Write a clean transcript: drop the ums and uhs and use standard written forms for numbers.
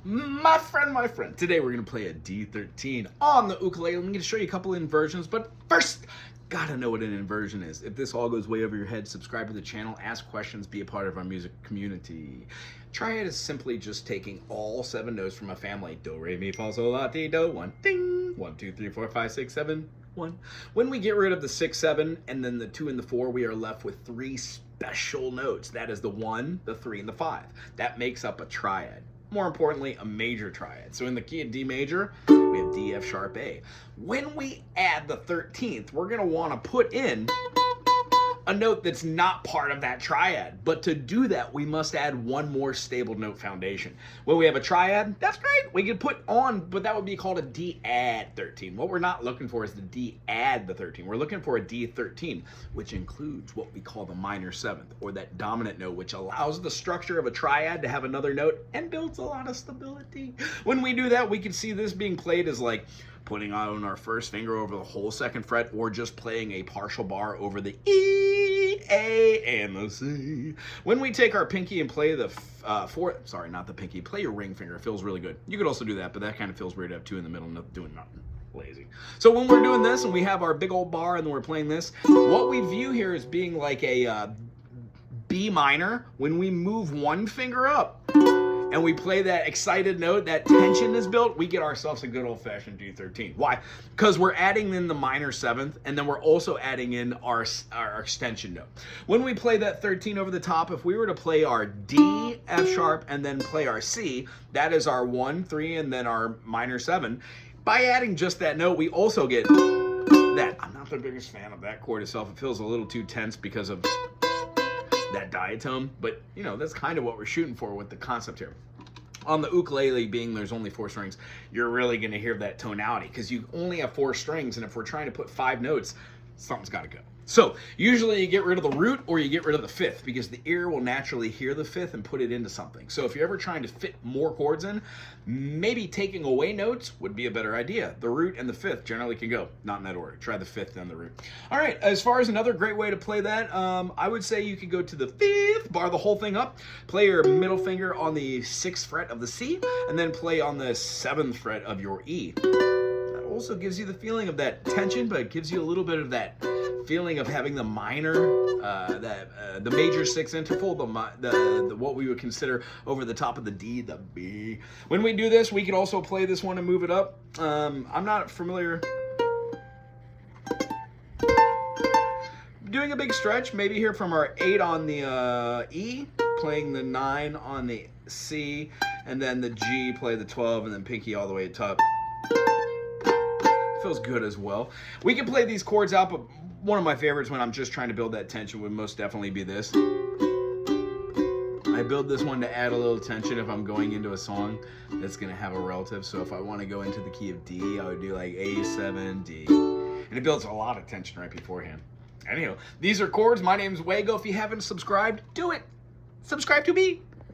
My friend, today we're going to play a D13 on the ukulele. I'm going to show you a couple inversions, but first, gotta know what an inversion is. If this all goes way over your head, subscribe to the channel, ask questions, be a part of our music community. Triad is simply just taking all 7 notes from a family. Do, re, mi, fa, sol, la, ti, do, 1, ding, 1, 2, 3, 4, 5, 6, 7, 1. When we get rid of the 6, 7, and then the 2 and the 4, we are left with 3 special notes. That is the 1, the 3, and the 5. That makes up a triad. More importantly, a major triad. So in the key of D major, we have D, F sharp, A. When we add the 13th, we're gonna wanna put in a note that's not part of that triad. But to do that, we must add one more stable note foundation. When we have a triad, that's great. We can put on, but that would be called a D add 13. What we're not looking for is the D add the 13. We're looking for a D13, which includes what we call the minor 7th, or that dominant note, which allows the structure of a triad to have another note and builds a lot of stability. When we do that, we can see this being played as like putting on our first finger over the whole 2nd fret, or just playing a partial bar over the E, A, and the C. When we take our pinky and play the not the pinky, play your ring finger. It feels really good. You could also do that, but that kind of feels weird to have 2 in the middle and doing nothing. Lazy. So when we're doing this and we have our big old bar and then we're playing this, what we view here is being like a B minor. When we move one finger up and we play that excited note, that tension is built, we get ourselves a good old-fashioned D13. Why? Because we're adding in the minor 7th, and then we're also adding in our extension note. When we play that 13 over the top, if we were to play our D, F sharp, and then play our C, that is our 1, 3, and then our minor 7. By adding just that note, we also get that. I'm not the biggest fan of that chord itself. It feels a little too tense because of that diatone, but you know, that's kind of what we're shooting for with the concept here. On the ukulele, being there's only 4 strings, you're really going to hear that tonality because you only have 4 strings, and if we're trying to put 5 notes, something's got to go. So usually you get rid of the root or you get rid of the 5th, because the ear will naturally hear the 5th and put it into something. So if you're ever trying to fit more chords in, maybe taking away notes would be a better idea. The root and the 5th generally can go, not in that order. Try the 5th and the root. All right, as far as another great way to play that, I would say you could go to the 5th, bar the whole thing up, play your middle finger on the 6th fret of the C, and then play on the 7th fret of your E. That also gives you the feeling of that tension, but it gives you a little bit of that feeling of having the minor, the major 6 interval, the what we would consider over the top of the D, the B. When we do this, we can also play this one and move it up. I'm not familiar doing a big stretch, maybe here from our 8 on the E, playing the 9 on the C, and then the G, play the 12, and then pinky all the way to top. Feels good as well. We can play these chords out, but one of my favorites when I'm just trying to build that tension would most definitely be this. I build this one to add a little tension if I'm going into a song that's gonna have a relative. So if I want to go into the key of D, I would do like A7, D. And it builds a lot of tension right beforehand. Anyhow, these are chords. My name's Wago. If you haven't subscribed, do it. Subscribe to me.